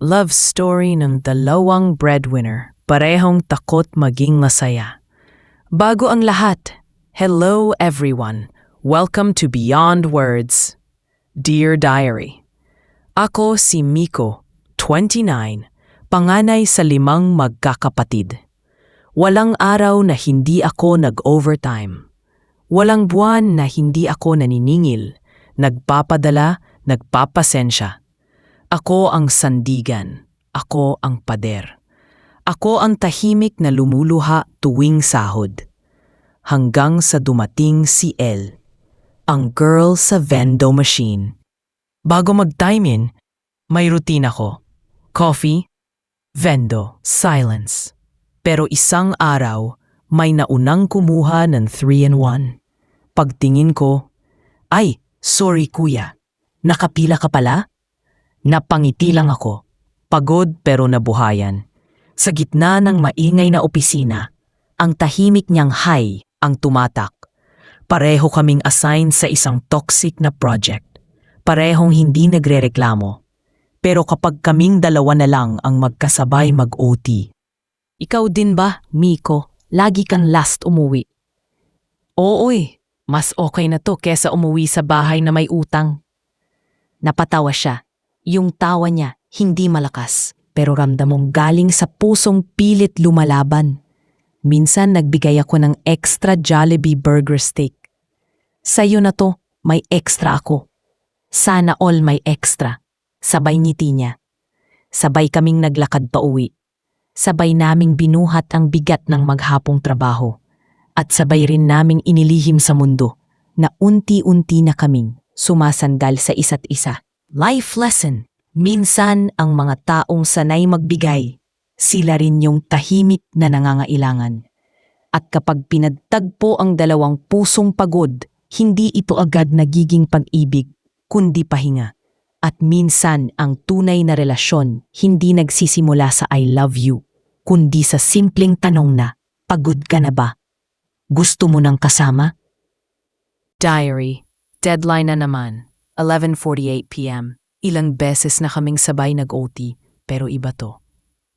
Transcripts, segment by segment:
Love story ng dalawang breadwinner, parehong takot maging masaya. Bago ang lahat, hello everyone. Welcome to Beyond Words. Dear Diary. Ako si Miko, 29, panganay sa 5 magkakapatid. Walang araw na hindi ako nag-overtime. Walang buwan na hindi ako naniningil, nagpapadala, nagpapasensya. Ako ang sandigan, ako ang pader. Ako ang tahimik na lumuluha tuwing sahod. Hanggang sa dumating si Elle, ang girl sa vendo machine. Bago mag-time in, may routine ako. Coffee, vendo, silence. Pero isang araw, may naunang kumuha ng 3-in-1. Pagtingin ko, ay, sorry kuya, nakapila ka pala? Napangiti lang ako, pagod pero nabuhayan. Sa gitna ng maingay na opisina, ang tahimik niyang hi ang tumatak. Pareho kaming assign sa isang toxic na project. Parehong hindi nagrereklamo. Pero kapag kaming dalawa na lang ang magkasabay mag-OT. Ikaw din ba, Miko? Lagi kang last umuwi. Ooy, mas okay na to kesa umuwi sa bahay na may utang. Napatawa siya. Yung tawa niya, hindi malakas, pero ramdam mong galing sa pusong pilit lumalaban. Minsan nagbigay ako ng extra Jollibee burger steak. Sa'yo na to, may extra ako. Sana all may extra. Sabay ngiti niya. Sabay kaming naglakad pa uwi. Sabay naming binuhat ang bigat ng maghapong trabaho. At sabay rin naming inilihim sa mundo na unti-unti na kaming sumasandal sa isa't isa. Life lesson. Minsan ang mga taong sanay magbigay, sila rin yung tahimik na nangangailangan. At kapag pinagtagpo ang dalawang pusong pagod, hindi ito agad nagiging pag-ibig, kundi pahinga. At minsan ang tunay na relasyon hindi nagsisimula sa I love you, kundi sa simpleng tanong na, pagod ka na ba? Gusto mo ng kasama? Diary. Deadline na naman. 11:48 p.m. Ilang beses na kaming sabay nag-OT, pero iba to.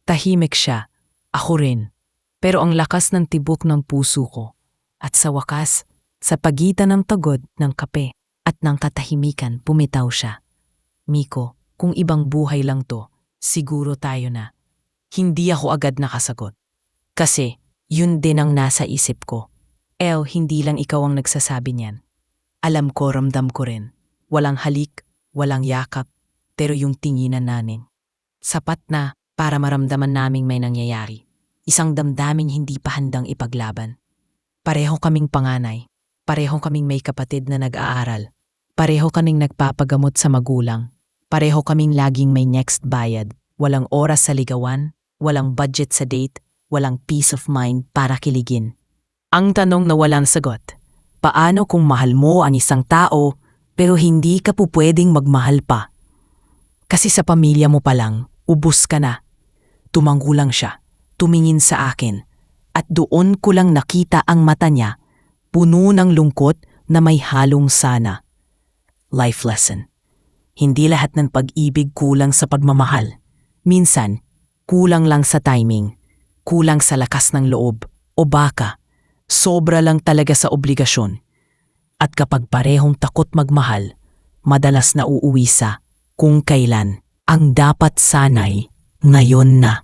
Tahimik siya, ako rin. Pero ang lakas ng tibok ng puso ko. At sa wakas, sa pagitan ng tagod ng kape at ng katahimikan, pumitaw siya. Miko, kung ibang buhay lang to, siguro tayo na. Hindi ako agad nakasagot. Kasi, yun din ang nasa isip ko. Hindi lang ikaw ang nagsasabi niyan. Alam ko, ramdam ko rin. Walang halik, walang yakap, pero yung tinginan namin. Sapat na para maramdaman naming may nangyayari. Isang damdaming hindi pa handang ipaglaban. Pareho kaming panganay. Pareho kaming may kapatid na nag-aaral. Pareho kaming nagpapagamot sa magulang. Pareho kaming laging may next bayad. Walang oras sa ligawan, walang budget sa date, walang peace of mind para kiligin. Ang tanong na walang sagot, paano kung mahal mo ang isang tao pero hindi ka po pwedeng magmahal pa? Kasi sa pamilya mo pa lang, ubos ka na. Tumanggo lang siya, tumingin sa akin, at doon ko lang nakita ang mata niya, puno ng lungkot na may halong sana. Life lesson. Hindi lahat ng pag-ibig kulang sa pagmamahal. Minsan, kulang lang sa timing, kulang sa lakas ng loob, o baka, sobra lang talaga sa obligasyon. At kapag parehong takot magmahal, madalas na uuwi sa kung kailan ang dapat sanay ngayon na.